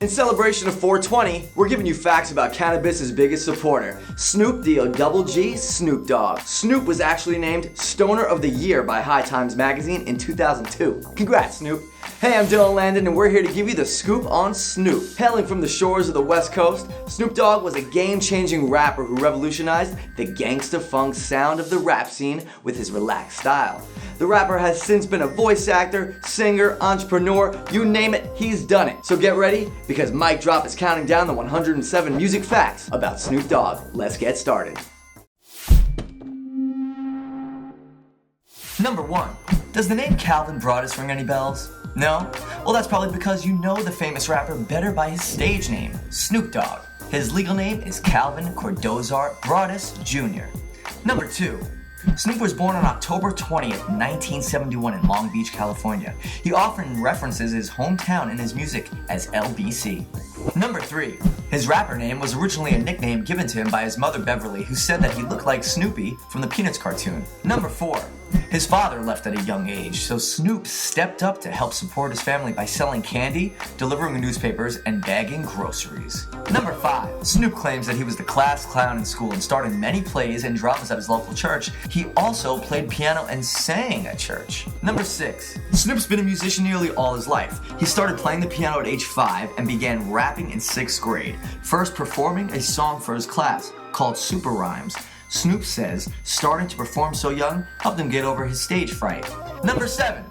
In celebration of 420, we're giving you facts about cannabis's biggest supporter, Snoop D-O-double-G, Snoop Dogg. Snoop was actually named Stoner of the Year by High Times Magazine in 2002. Congrats, Snoop. Hey, I'm Landon, and we're here to give you the scoop on Snoop. Hailing from the shores of the West Coast, Snoop Dogg was a game-changing rapper who revolutionized the gangsta funk sound of the rap scene with his relaxed style. The rapper has since been a voice actor, singer, entrepreneur, you name it, he's done it. So get ready, because MicDrop is counting down the 107 music facts about Snoop Dogg. Let's get started. Number 1. Does the name Calvin Broadus ring any bells? No? Well, that's probably because you know the famous rapper better by his stage name, Snoop Dogg. His legal name is Calvin Cordozar Broadus Jr. Number 2. Snoop was born on October 20th, 1971 in Long Beach, California. He often references his hometown in his music as LBC. Number 3. His rapper name was originally a nickname given to him by his mother Beverly, who said that he looked like Snoopy from the Peanuts cartoon. Number 4. His father left at a young age, so Snoop stepped up to help support his family by selling candy, delivering newspapers, and bagging groceries. Number 5. Snoop claims that he was the class clown in school and starred in many plays and dramas at his local church. He also played piano and sang at church. Number 6. Snoop's been a musician nearly all his life. He started playing the piano at age 5 and began rapping in 6th grade, first performing a song for his class called Super Rhymes. Snoop says starting to perform so young helped him get over his stage fright. Number 7.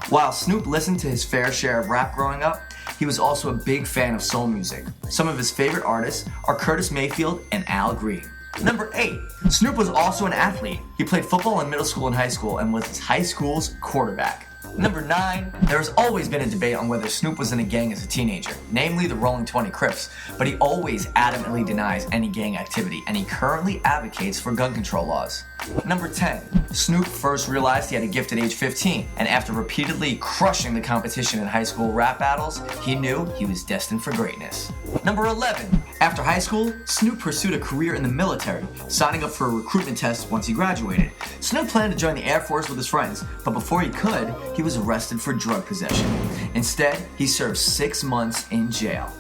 While Snoop listened to his fair share of rap growing up, he was also a big fan of soul music. Some of his favorite artists are Curtis Mayfield and Al Green. Number 8. Snoop was also an athlete. He played football in middle school and high school and was his high school's quarterback. Number 9. There has always been a debate on whether Snoop was in a gang as a teenager, namely the Rolling 20 Crips, but he always adamantly denies any gang activity, and he currently advocates for gun control laws. Number 10. Snoop first realized he had a gift at age 15, and after repeatedly crushing the competition in high school rap battles, he knew he was destined for greatness. Number 11. After high school, Snoop pursued a career in the military, signing up for a recruitment test once he graduated. Snoop planned to join the Air Force with his friends, but before he could, he was arrested for drug possession. Instead, he served 6 months in jail.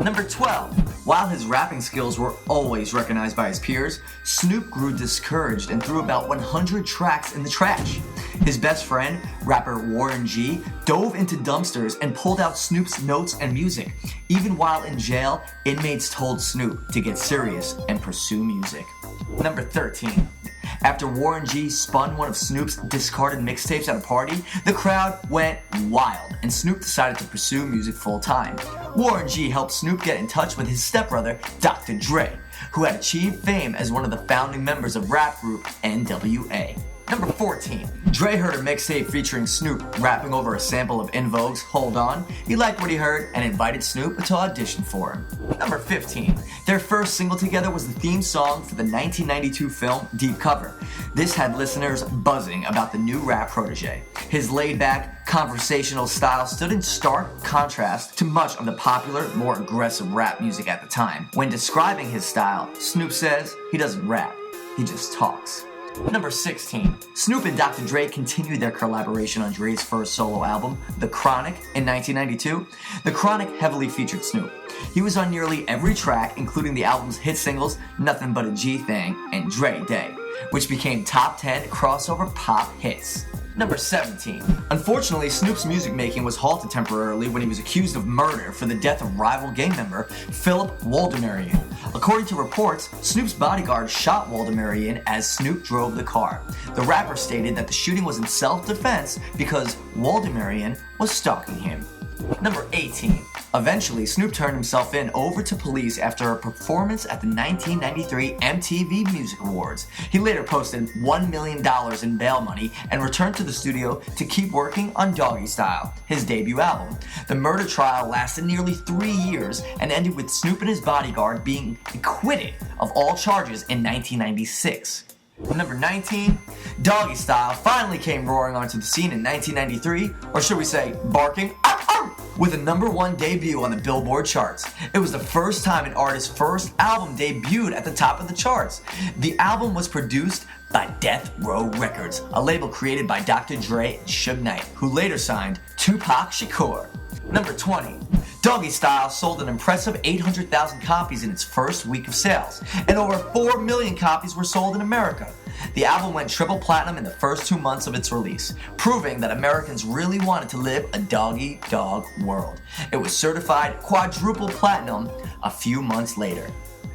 Number 12. While his rapping skills were always recognized by his peers, Snoop grew discouraged and threw about 100 tracks in the trash. His best friend, rapper Warren G, dove into dumpsters and pulled out Snoop's notes and music. Even while in jail, inmates told Snoop to get serious and pursue music. Number 13. After Warren G spun one of Snoop's discarded mixtapes at a party, the crowd went wild, and Snoop decided to pursue music full-time. Warren G helped Snoop get in touch with his stepbrother, Dr. Dre, who had achieved fame as one of the founding members of rap group NWA. Number 14. Dre heard a mixtape featuring Snoop rapping over a sample of En Vogue's Hold On. He liked what he heard and invited Snoop to audition for him. Number 15. Their first single together was the theme song for the 1992 film Deep Cover. This had listeners buzzing about the new rap protege. His laid-back, conversational style stood in stark contrast to much of the popular, more aggressive rap music at the time. When describing his style, Snoop says he doesn't rap, he just talks. Number 16. Snoop and Dr. Dre continued their collaboration on Dre's first solo album, The Chronic, in 1992. The Chronic heavily featured Snoop. He was on nearly every track, including the album's hit singles, Nothing But a G Thing and Dre Day, which became top 10 crossover pop hits. Number 17. Unfortunately, Snoop's music making was halted temporarily when he was accused of murder for the death of rival gang member Philip Waldemarian. According to reports, Snoop's bodyguard shot Waldemarian as Snoop drove the car. The rapper stated that the shooting was in self-defense because Waldemarian was stalking him. Number 18. Eventually, Snoop turned himself in over to police after a performance at the 1993 MTV Music Awards. He later posted $1 million in bail money and returned to the studio to keep working on Doggy Style, his debut album. The murder trial lasted nearly 3 years and ended with Snoop and his bodyguard being acquitted of all charges in 1996. Number 19, Doggy Style finally came roaring onto the scene in 1993, or should we say, barking, with a #1 debut on the Billboard charts. It was the first time an artist's first album debuted at the top of the charts. The album was produced by Death Row Records, a label created by Dr. Dre and Suge Knight, who later signed Tupac Shakur. Number 20. Doggy Style sold an impressive 800,000 copies in its first week of sales, and over 4 million copies were sold in America. The album went triple platinum in the first 2 months of its release, proving that Americans really wanted to live a doggy dog world. It was certified quadruple platinum a few months later.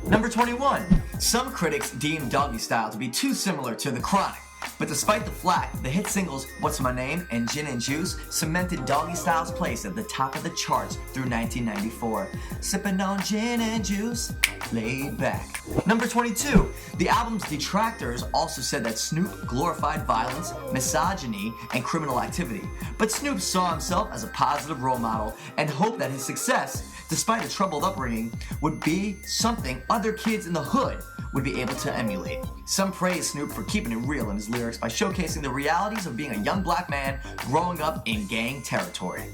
Number 21. Some critics deemed Doggy Style to be too similar to The Chronic. But despite the flack, the hit singles What's My Name and Gin and Juice cemented Doggy Style's place at the top of the charts through 1994. Sippin' on gin and juice, laid back. Number 22. The album's detractors also said that Snoop glorified violence, misogyny, and criminal activity. But Snoop saw himself as a positive role model and hoped that his success, despite a troubled upbringing, would be something other kids in the hood would be able to emulate. Some praise Snoop for keeping it real in his lyrics by showcasing the realities of being a young black man growing up in gang territory.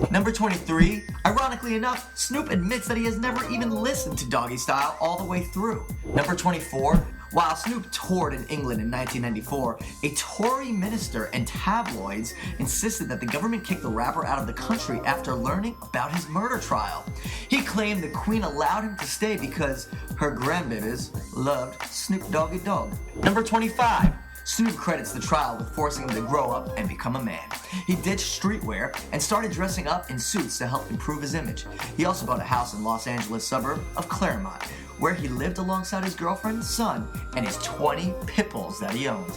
Number 23, ironically enough, Snoop admits that he has never even listened to Doggy Style all the way through. Number 24, while Snoop toured in England in 1994, a Tory minister and tabloids insisted that the government kick the rapper out of the country after learning about his murder trial. He claimed the Queen allowed him to stay because her grandbabies loved Snoop Doggy Dogg. Number 25. Snoop credits the trial with forcing him to grow up and become a man. He ditched streetwear and started dressing up in suits to help improve his image. He also bought a house in Los Angeles suburb of Claremont, where he lived alongside his girlfriend, son, and his 20 pit bulls that he owned.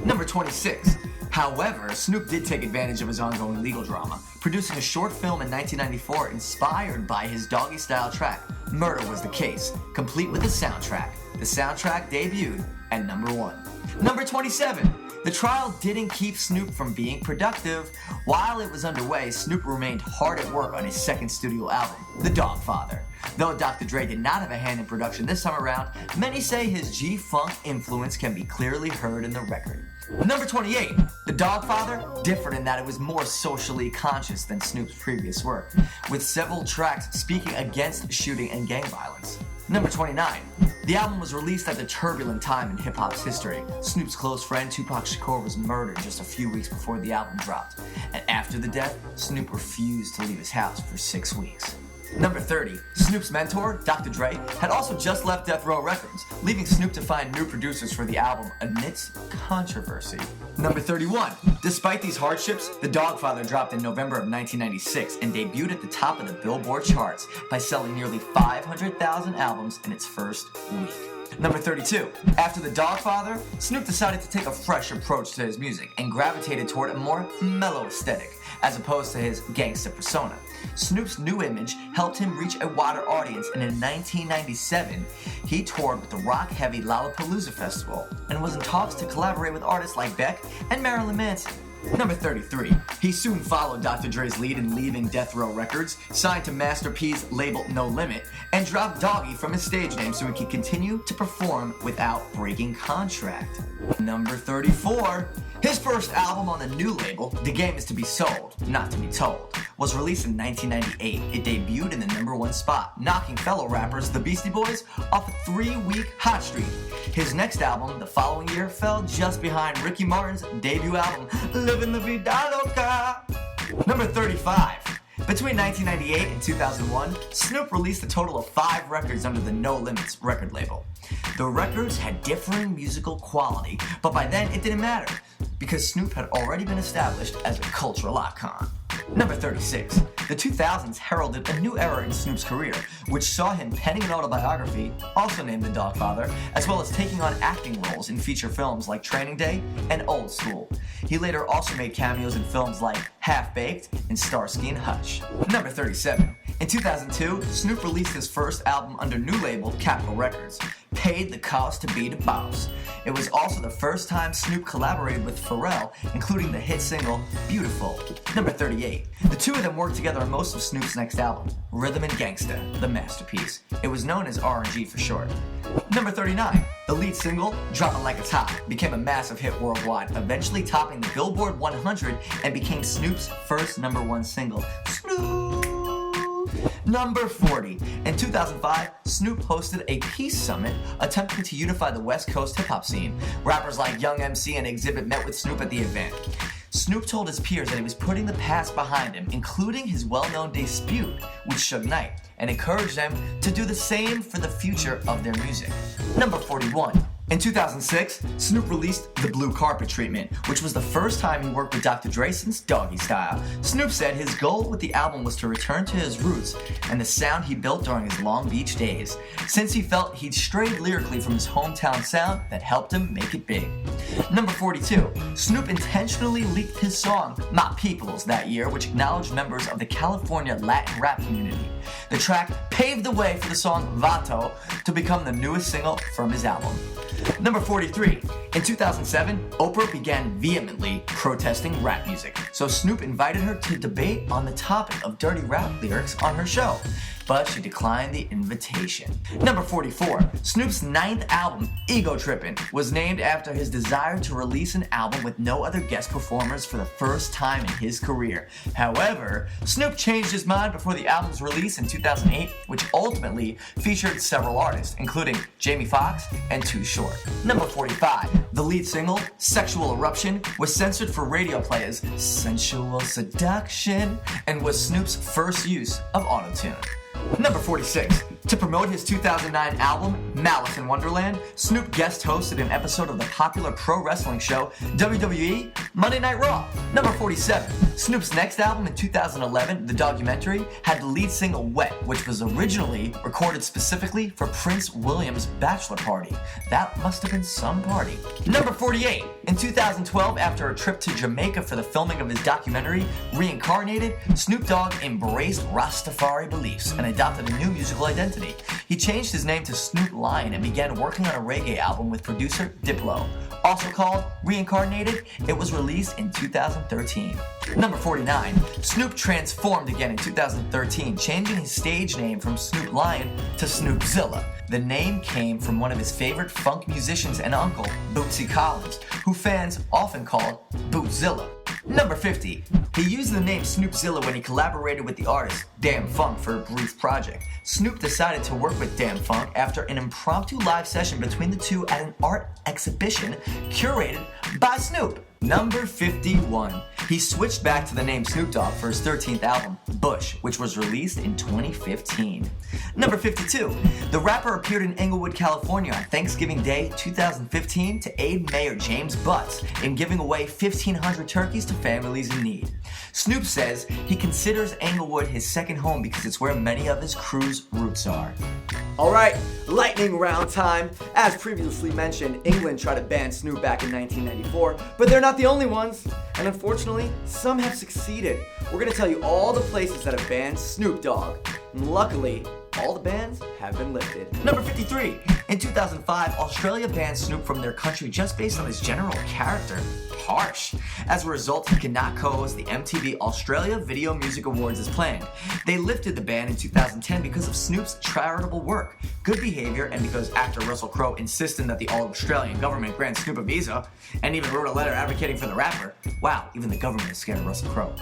Number 26. However, Snoop did take advantage of his ongoing legal drama, producing a short film in 1994 inspired by his Doggy Style track, Murder Was the Case, complete with a soundtrack. The soundtrack debuted at number 1. Number 27. The trial didn't keep Snoop from being productive. While it was underway, Snoop remained hard at work on his second studio album, The Dogfather. Though Dr. Dre did not have a hand in production this time around, many say his G-Funk influence can be clearly heard in the record. Number 28. The Dogfather differed in that it was more socially conscious than Snoop's previous work, with several tracks speaking against shooting and gang violence. Number 29. The album was released at a turbulent time in hip-hop's history. Snoop's close friend Tupac Shakur was murdered just a few weeks before the album dropped, and after the death, Snoop refused to leave his house for 6 weeks. Number 30. Snoop's mentor, Dr. Dre, had also just left Death Row Records, leaving Snoop to find new producers for the album amidst controversy. Number 31. Despite these hardships, The Dogfather dropped in November of 1996 and debuted at the top of the Billboard charts by selling nearly 500,000 albums in its first week. Number 32. After The Dogfather, Snoop decided to take a fresh approach to his music and gravitated toward a more mellow aesthetic, as opposed to his gangsta persona. Snoop's new image helped him reach a wider audience, and in 1997, he toured with the rock-heavy Lollapalooza Festival and was in talks to collaborate with artists like Beck and Marilyn Manson. Number 33. He soon followed Dr. Dre's lead in leaving Death Row Records, signed to Master P's label No Limit, and dropped Doggy from his stage name so he could continue to perform without breaking contract. Number 34. His first album on the new label, The Game Is To Be Sold, Not To Be Told, was released in 1998. It debuted in the number 1 spot, knocking fellow rappers The Beastie Boys off a 3-week hot streak. His next album, the following year, fell just behind Ricky Martin's debut album, Livin' La Vida Loca. Number 35. Between 1998 and 2001, Snoop released a total of 5 records under the No Limits record label. The records had differing musical quality, but by then it didn't matter, because Snoop had already been established as a cultural icon. Number 36. The 2000s heralded a new era in Snoop's career, which saw him penning an autobiography, also named The Dogfather, as well as taking on acting roles in feature films like Training Day and Old School. He later also made cameos in films like Half-Baked and Starsky and Hutch. Number 37. In 2002, Snoop released his first album under new label Capitol Records, Paid the Cost to Be the Boss. It was also the first time Snoop collaborated with Pharrell, including the hit single Beautiful. Number 38. The two of them worked together on most of Snoop's next album, Rhythm and Gangsta, the masterpiece. It was known as R&G for short. Number 39. The lead single, Drop It Like It's Hot, became a massive hit worldwide, eventually topping the Billboard 100 and became Snoop's first number 1 single. Snoop! Number 40. In 2005, Snoop hosted a peace summit attempting to unify the West Coast hip-hop scene. Rappers like Young MC and Exhibit met with Snoop at the event. Snoop told his peers that he was putting the past behind him, including his well-known dispute with Suge Knight, and encouraged them to do the same for the future of their music. Number 41. In 2006, Snoop released The Blue Carpet Treatment, which was the first time he worked with Dr. Dre since Doggy Style. Snoop said his goal with the album was to return to his roots and the sound he built during his Long Beach days, since he felt he'd strayed lyrically from his hometown sound that helped him make it big. Number 42. Snoop intentionally leaked his song, My Peoples, that year, which acknowledged members of the California Latin rap community. The track paved the way for the song Vato to become the newest single from his album. Number 43. In 2007, Oprah began vehemently protesting rap music, so Snoop invited her to debate on the topic of dirty rap lyrics on her show, but she declined the invitation. Number 44. Snoop's 9th album, Ego Trippin', was named after his desire to release an album with no other guest performers for the first time in his career. However, Snoop changed his mind before the album's release in 2008, which ultimately featured several artists, including Jamie Foxx and Too Short. Number 45. The lead single, Sexual Eruption, was censored for radio play as sensual seduction and was Snoop's first use of autotune. Number 46. To promote his 2009 album, Malice in Wonderland, Snoop guest hosted an episode of the popular pro wrestling show WWE Monday Night Raw. Number 47. Snoop's next album in 2011, The Documentary, had the lead single Wet, which was originally recorded specifically for Prince William's bachelor party. That must have been some party. Number 48. In 2012, after a trip to Jamaica for the filming of his documentary, Reincarnated, Snoop Dogg embraced Rastafari beliefs and adopted a new musical identity. He changed his name to Snoop Lion and began working on a reggae album with producer Diplo. Also called Reincarnated, it was released in 2013. Number 49. Snoop transformed again in 2013, changing his stage name from Snoop Lion to Snoopzilla. The name came from one of his favorite funk musicians and uncle, Bootsy Collins, who fans often called Bootzilla. Number 50. He used the name Snoopzilla when he collaborated with the artist Damn Funk for a brief project. Snoop decided to work with Damn Funk after an impromptu live session between the two at an art exhibition curated by Snoop. Number 51. He switched back to the name Snoop Dogg for his 13th album, Bush, which was released in 2015. Number 52. The rapper appeared in Inglewood, California on Thanksgiving Day 2015 to aid Mayor James Butts in giving away 1,500 turkeys to families in need. Snoop says he considers Inglewood his second home because it's where many of his crew's roots are. Alright, lightning round time. As previously mentioned, England tried to ban Snoop back in 1994, but they're not the only ones. And unfortunately, some have succeeded. We're going to tell you all the places that have banned Snoop Dogg. And luckily, all the bans have been lifted. Number 53. In 2005, Australia banned Snoop from their country just based on his general character. Harsh. As a result, he cannot co-host the MTV Australia Video Music Awards as planned. They lifted the ban in 2010 because of Snoop's charitable work, good behavior, and because actor Russell Crowe insisted that the all-Australian government grant Snoop a visa, and even wrote a letter advocating for the rapper. Wow, even the government is scared of Russell Crowe.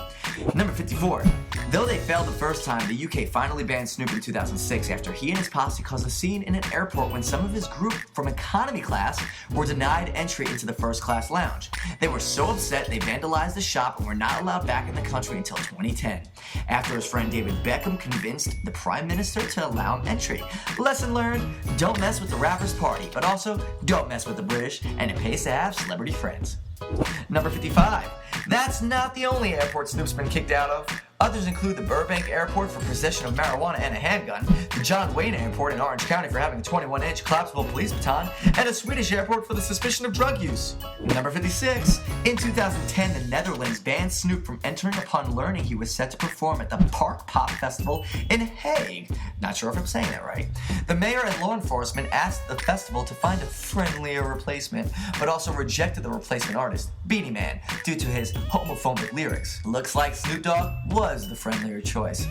Number 54. Though they failed the first time, the UK finally banned Snoop in 2006 after he and his posse caused a scene in an airport when some of his group from economy class were denied entry into the first class lounge. They were so upset they vandalized the shop and were not allowed back in the country until 2010, after his friend David Beckham convinced the Prime Minister to allow him entry. Lesson learned, don't mess with the rapper's party, but also don't mess with the British, and it pays to have celebrity friends. Number 55. That's not the only airport Snoop's been kicked out of. Others include the Burbank Airport for possession of marijuana and a handgun, the John Wayne Airport in Orange County for having a 21-inch collapsible police baton, and a Swedish airport for the suspicion of drug use. Number 56. In 2010, the Netherlands banned Snoop from entering upon learning he was set to perform at the Park Pop Festival in Hague. Not sure if I'm saying that right. The mayor and law enforcement asked the festival to find a friendlier replacement, but also rejected the replacement artist, Beanie Man, due to his homophobic lyrics. Looks like Snoop Dogg was the friendlier choice.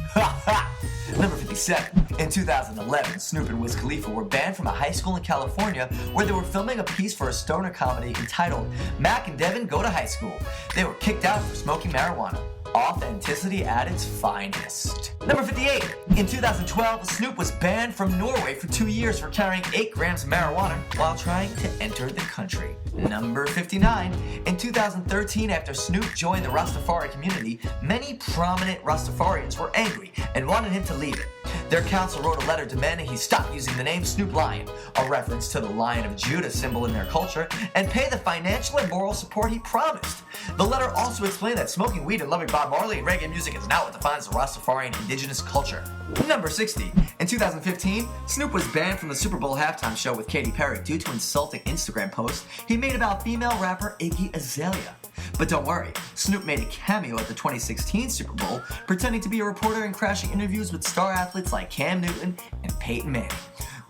Number 57. In 2011, Snoop and Wiz Khalifa were banned from a high school in California where they were filming a piece for a stoner comedy entitled Mac and Devin Go to High School. They were kicked out for smoking marijuana. Authenticity at its finest. Number 58. In 2012, Snoop was banned from Norway for 2 years for carrying 8 grams of marijuana while trying to enter the country. Number 59. In 2013, after Snoop joined the Rastafari community, many prominent Rastafarians were angry and wanted him to leave it. Their council wrote a letter demanding he stop using the name Snoop Lion, a reference to the Lion of Judah symbol in their culture, and pay the financial and moral support he promised. The letter also explained that smoking weed and loving Bob Marley and reggae music is not what defines the Rastafarian indigenous culture. Number 60. In 2015, Snoop was banned from the Super Bowl halftime show with Katy Perry due to insulting Instagram posts he made about female rapper Iggy Azalea. But don't worry, Snoop made a cameo at the 2016 Super Bowl, pretending to be a reporter and crashing interviews with star athletes like Cam Newton and Peyton Manning.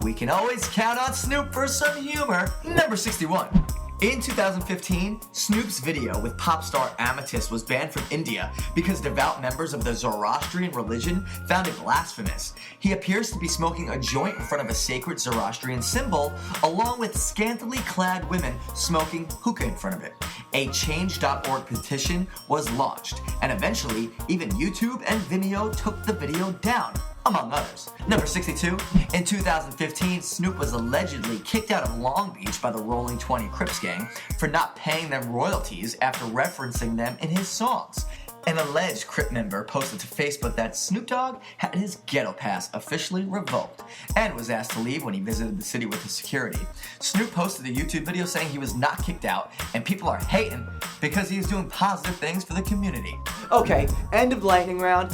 We can always count on Snoop for some humor. Number 61. In 2015, Snoop's video with pop star Amethyst was banned from India because devout members of the Zoroastrian religion found it blasphemous. He appears to be smoking a joint in front of a sacred Zoroastrian symbol, along with scantily clad women smoking hookah in front of it. A Change.org petition was launched, and eventually, even YouTube and Vimeo took the video down, among others. Number 62. In 2015, Snoop was allegedly kicked out of Long Beach by the Rolling 20 Crips gang for not paying them royalties after referencing them in his songs. An alleged Crip member posted to Facebook that Snoop Dogg had his ghetto pass officially revoked and was asked to leave when he visited the city with his security. Snoop posted a YouTube video saying he was not kicked out and people are hating because he is doing positive things for the community. Okay, end of lightning round.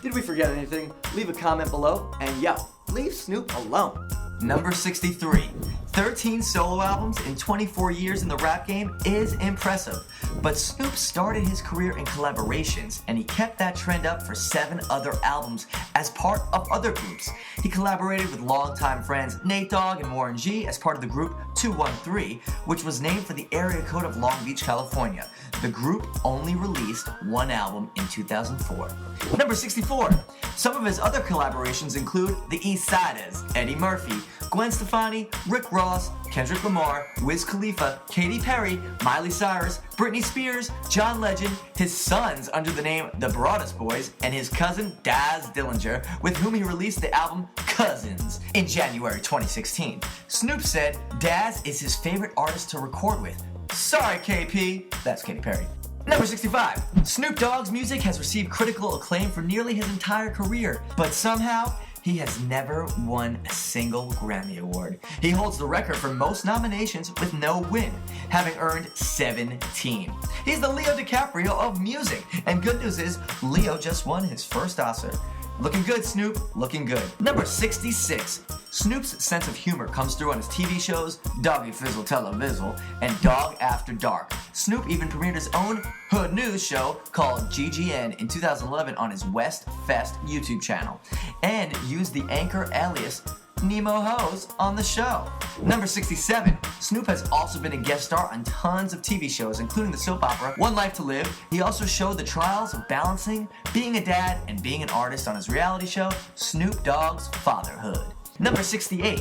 Did we forget anything? Leave a comment below, and yo, leave Snoop alone. Number 63. 13 solo albums in 24 years in the rap game is impressive, but Snoop started his career in collaborations, and he kept that trend up for 7 other albums as part of other groups. He collaborated with longtime friends Nate Dogg and Warren G as part of the group 213, which was named for the area code of Long Beach, California. The group only released 1 album in 2004. Number 64. Some of his other collaborations include the East Siders, Eddie Murphy, Gwen Stefani, Rick Ross, Kendrick Lamar, Wiz Khalifa, Katy Perry, Miley Cyrus, Britney Spears, John Legend, his sons under the name The Broadest Boys, and his cousin Daz Dillinger, with whom he released the album Cousins in January 2016. Snoop said Daz is his favorite artist to record with. Sorry, KP. That's Katy Perry. Number 65. Snoop Dogg's music has received critical acclaim for nearly his entire career, but somehow he has never won a single Grammy Award. He holds the record for most nominations with no win, having earned 17. He's the Leo DiCaprio of music, and good news is Leo just won his first Oscar. Looking good, Snoop. Looking good. Number 66. Snoop's sense of humor comes through on his TV shows Doggy Fizzle Televizzle and Dog After Dark. Snoop even premiered his own hood news show called GGN in 2011 on his West Fest YouTube channel, and used the anchor alias Nemo Hose on the show. Number 67. Snoop has also been a guest star on tons of TV shows, including the soap opera One Life to Live. He also showed the trials of balancing being a dad and being an artist on his reality show, Snoop Dogg's Fatherhood. Number 68.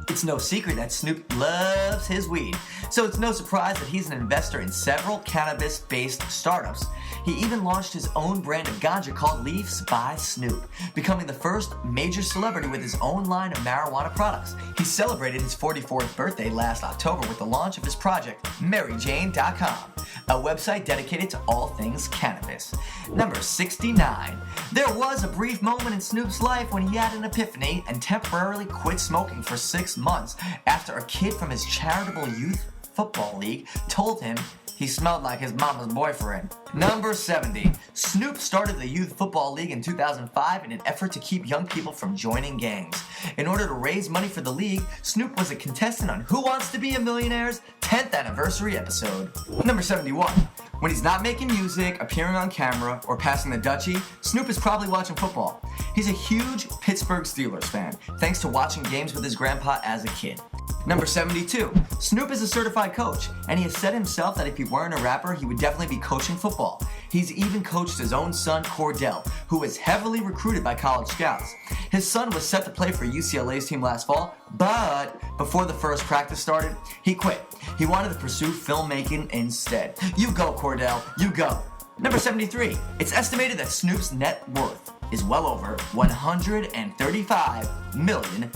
It's no secret that Snoop loves his weed, so it's no surprise that he's an investor in several cannabis-based startups. He even launched his own brand of ganja called Leafs by Snoop, becoming the first major celebrity with his own line of marijuana products. He celebrated his 44th birthday last October with the launch of his project, MaryJane.com, a website dedicated to all things cannabis. Number 69. There was a brief moment in Snoop's life when he had an epiphany and temporarily quit smoking for 6 months after a kid from his charitable youth football league told him he smelled like his mama's boyfriend. Number 70. Snoop started the Youth Football League in 2005 in an effort to keep young people from joining gangs. In order to raise money for the league, Snoop was a contestant on Who Wants to Be a Millionaire's 10th anniversary episode. Number 71. When he's not making music, appearing on camera, or passing the Dutchie, Snoop is probably watching football. He's a huge Pittsburgh Steelers fan, thanks to watching games with his grandpa as a kid. Number 72. Snoop is a certified coach, and he has said himself that if he weren't a rapper, he would definitely be coaching football. He's even coached his own son, Cordell, who was heavily recruited by college scouts. His son was set to play for UCLA's team last fall, but before the first practice started, he quit. He wanted to pursue filmmaking instead. You go, Cordell, you go. Number 73. It's estimated that Snoop's net worth is well over $135 million.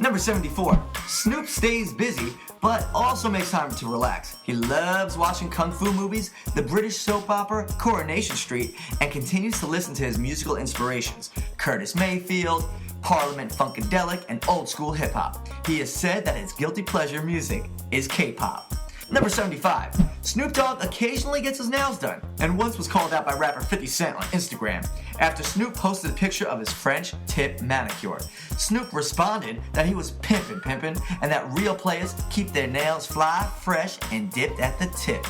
Number 74. Snoop stays busy, but also makes time to relax. He loves watching kung fu movies, the British soap opera Coronation Street, and continues to listen to his musical inspirations, Curtis Mayfield, Parliament Funkadelic, and old school hip hop. He has said that his guilty pleasure music is K-pop. Number 75. Snoop Dogg occasionally gets his nails done, and once was called out by rapper 50 Cent on Instagram after Snoop posted a picture of his French tip manicure. Snoop responded that he was pimpin', and that real players keep their nails fly, fresh, and dipped at the tip.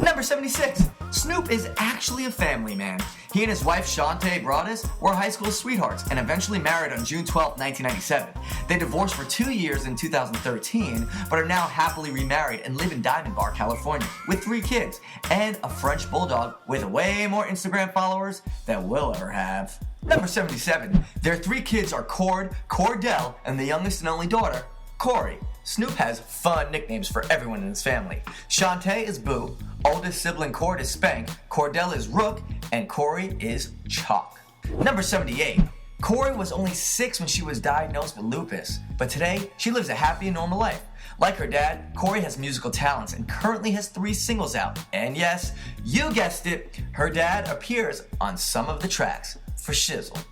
Number 76. Snoop is actually a family man. He and his wife Shantae Broadus were high school sweethearts and eventually married on June 12, 1997. They divorced for 2 years in 2013, but are now happily remarried and live in Diamond Bar, California, with 3 kids and a French bulldog with way more Instagram followers than we'll ever have. Number 77. Their 3 kids are Cordell, and the youngest and only daughter, Corey. Snoop has fun nicknames for everyone in his family. Shantae is Boo, oldest sibling Cord is Spank, Cordell is Rook, and Corey is Chalk. Number 78. Corey was only 6 when she was diagnosed with lupus, but today she lives a happy and normal life. Like her dad, Corey has musical talents and currently has 3 singles out. And yes, you guessed it, her dad appears on some of the tracks for shizzle.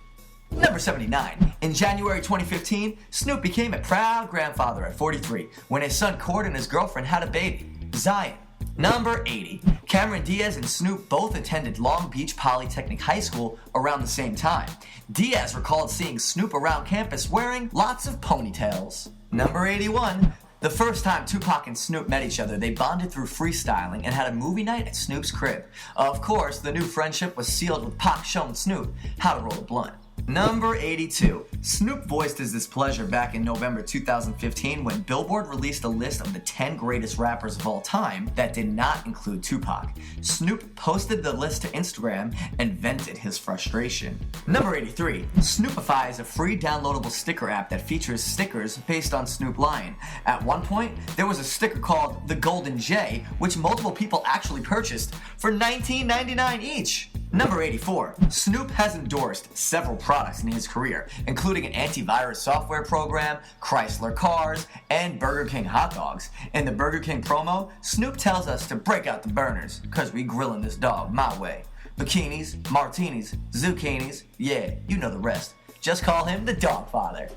Number 79. In January 2015, Snoop became a proud grandfather at 43 when his son Cord and his girlfriend had a baby, Zion. Number 80. Cameron Diaz and Snoop both attended Long Beach Polytechnic High School around the same time. Diaz recalled seeing Snoop around campus wearing lots of ponytails. Number 81. The first time Tupac and Snoop met each other, they bonded through freestyling and had a movie night at Snoop's crib. Of course, the new friendship was sealed with Pac showing Snoop how to roll a blunt. Number 82. Snoop voiced his displeasure back in November 2015 when Billboard released a list of the 10 greatest rappers of all time that did not include Tupac. Snoop posted the list to Instagram and vented his frustration. Number 83. Snoopify is a free downloadable sticker app that features stickers based on Snoop Lion. At one point, there was a sticker called the Golden J, which multiple people actually purchased for $19.99 each. Number 84. Snoop has endorsed several products in his career, including an antivirus software program, Chrysler cars, and Burger King hot dogs. In the Burger King promo, Snoop tells us to break out the burners, cause we grillin' this dog my way. Bikinis, martinis, zucchinis, yeah, you know the rest. Just call him the Dogfather.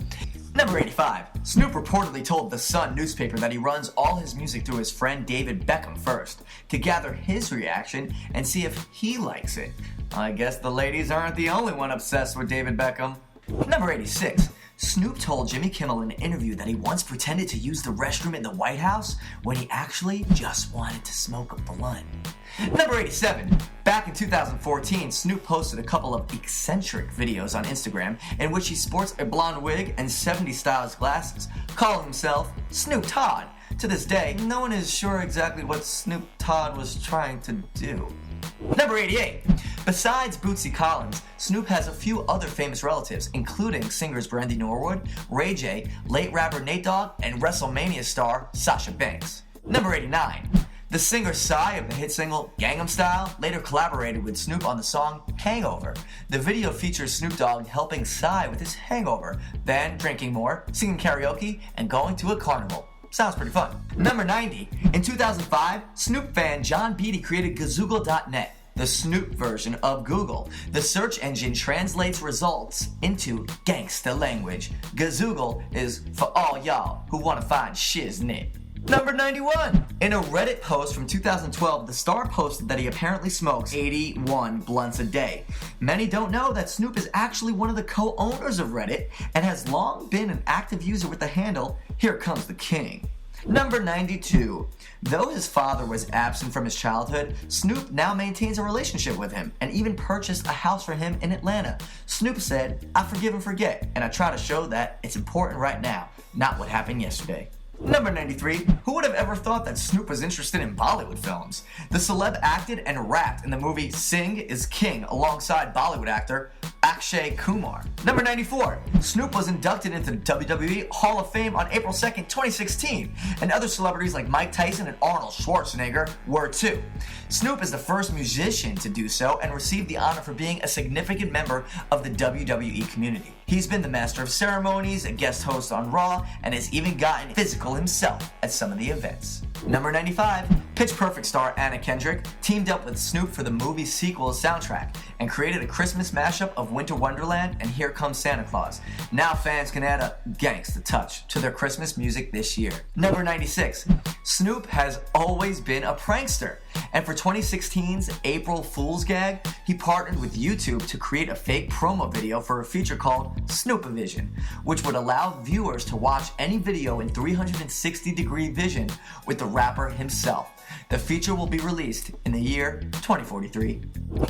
Number 85. Snoop reportedly told The Sun newspaper that he runs all his music through his friend David Beckham first, to gather his reaction and see if he likes it. I guess the ladies aren't the only one obsessed with David Beckham. Number 86. Snoop told Jimmy Kimmel in an interview that he once pretended to use the restroom in the White House when he actually just wanted to smoke a blunt. Number 87. Back in 2014, Snoop posted a couple of eccentric videos on Instagram in which he sports a blonde wig and 70s styles glasses, calling himself Snoop Todd. To this day, no one is sure exactly what Snoop Todd was trying to do. Number 88. Besides Bootsy Collins, Snoop has a few other famous relatives, including singers Brandy Norwood, Ray J, late rapper Nate Dogg, and WrestleMania star Sasha Banks. Number 89. The singer Psy of the hit single Gangnam Style later collaborated with Snoop on the song Hangover. The video features Snoop Dogg helping Psy with his hangover, then drinking more, singing karaoke, and going to a carnival. Sounds pretty fun. Number 90. In 2005, Snoop fan John Beatty created Gazoogle.net, the Snoop version of Google. The search engine translates results into gangsta language. Gazoogle is for all y'all who want to find shiznit. Number 91. In a Reddit post from 2012, the star posted that he apparently smokes 81 blunts a day. Many don't know that Snoop is actually one of the co-owners of Reddit and has long been an active user with the handle Here Comes the King. Number 92. Though his father was absent from his childhood, Snoop now maintains a relationship with him and even purchased a house for him in Atlanta. Snoop said, "I forgive and forget, and I try to show that it's important right now, not what happened yesterday." Number 93, who would have ever thought that Snoop was interested in Bollywood films? The celeb acted and rapped in the movie Sing is King alongside Bollywood actor Akshay Kumar. Number 94, Snoop was inducted into the WWE Hall of Fame on April 2nd, 2016, and other celebrities like Mike Tyson and Arnold Schwarzenegger were too. Snoop is the first musician to do so and received the honor for being a significant member of the WWE community. He's been the master of ceremonies, a guest host on Raw, and has even gotten physical himself at some of the events. Number 95, Pitch Perfect star Anna Kendrick teamed up with Snoop for the movie sequel soundtrack and created a Christmas mashup of Winter Wonderland and Here Comes Santa Claus. Now fans can add a gangsta touch to their Christmas music this year. Number 96, Snoop has always been a prankster, and for 2016's April Fool's Gag, he partnered with YouTube to create a fake promo video for a feature called Snoopavision, which would allow viewers to watch any video in 360-degree vision with the rapper himself. The feature will be released in the year 2043.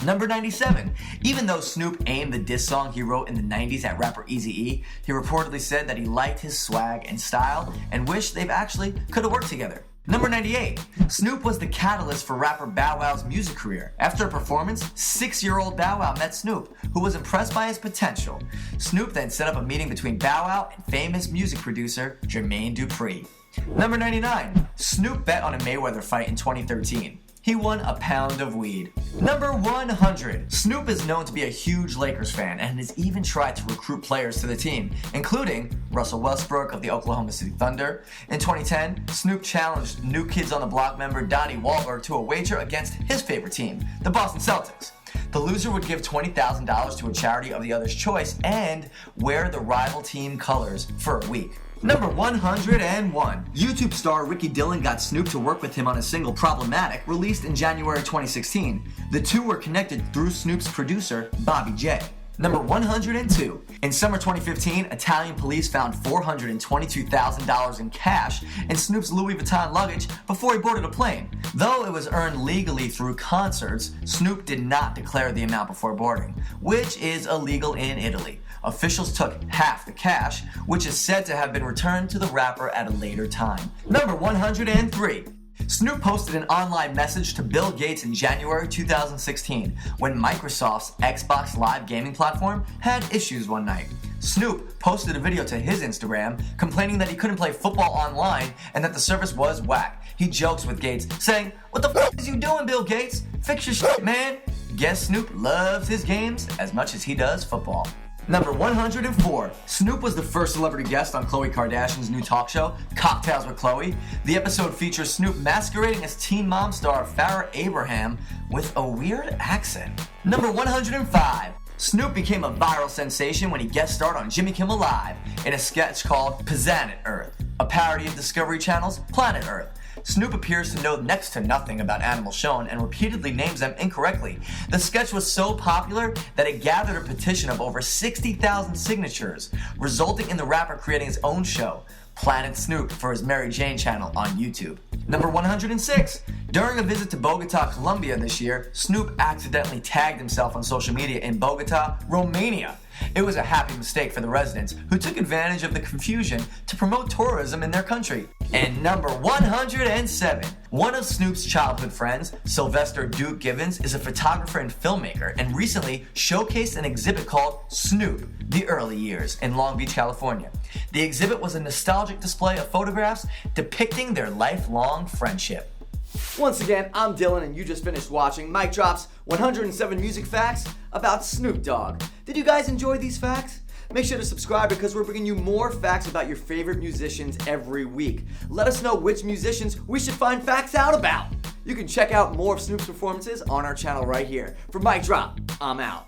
Number 97. Even though Snoop aimed the diss song he wrote in the 90s at rapper Eazy-E, he reportedly said that he liked his swag and style and wished they've actually could have worked together. Number 98. Snoop was the catalyst for rapper Bow Wow's music career. After a performance, 6-year-old Bow Wow met Snoop, who was impressed by his potential. Snoop then set up a meeting between Bow Wow and famous music producer Jermaine Dupri. Number 99. Snoop bet on a Mayweather fight in 2013. He won a pound of weed. Number 100. Snoop is known to be a huge Lakers fan and has even tried to recruit players to the team, including Russell Westbrook of the Oklahoma City Thunder. In 2010, Snoop challenged New Kids on the Block member Donnie Wahlberg to a wager against his favorite team, the Boston Celtics. The loser would give $20,000 to a charity of the other's choice and wear the rival team colors for a week. Number 101. YouTube star Ricky Dillon got Snoop to work with him on a single Problematic, released in January 2016. The two were connected through Snoop's producer, Bobby J. Number 102. In summer 2015, Italian police found $422,000 in cash in Snoop's Louis Vuitton luggage before he boarded a plane. Though it was earned legally through concerts, Snoop did not declare the amount before boarding, which is illegal in Italy. Officials took half the cash, which is said to have been returned to the rapper at a later time. Number 103. Snoop posted an online message to Bill Gates in January 2016 when Microsoft's Xbox Live gaming platform had issues one night. Snoop posted a video to his Instagram complaining that he couldn't play football online and that the service was whack. He jokes with Gates, saying, "What the f*** is you doing, Bill Gates? Fix your shit, man." Guess Snoop loves his games as much as he does football. Number 104. Snoop was the first celebrity guest on Khloe Kardashian's new talk show, Cocktails with Khloe. The episode features Snoop masquerading as Teen Mom star Farrah Abraham with a weird accent. Number 105. Snoop became a viral sensation when he guest starred on Jimmy Kimmel Live in a sketch called Planet Earth, a parody of Discovery Channel's Planet Earth. Snoop appears to know next to nothing about animals shown and repeatedly names them incorrectly. The sketch was so popular that it gathered a petition of over 60,000 signatures, resulting in the rapper creating his own show, Planet Snoop, for his Mary Jane channel on YouTube. Number 106. During a visit to Bogota, Colombia this year, Snoop accidentally tagged himself on social media in Bogota, Romania. It was a happy mistake for the residents, who took advantage of the confusion to promote tourism in their country. And number 107. One of Snoop's childhood friends, Sylvester Duke Givens, is a photographer and filmmaker and recently showcased an exhibit called Snoop, The Early Years, in Long Beach, California. The exhibit was a nostalgic display of photographs depicting their lifelong friendship. Once again, I'm Dylan, and you just finished watching MicDrop's 107 music facts about Snoop Dogg. Did you guys enjoy these facts? Make sure to subscribe because we're bringing you more facts about your favorite musicians every week. Let us know which musicians we should find facts out about. You can check out more of Snoop's performances on our channel right here. For MicDrop, I'm out.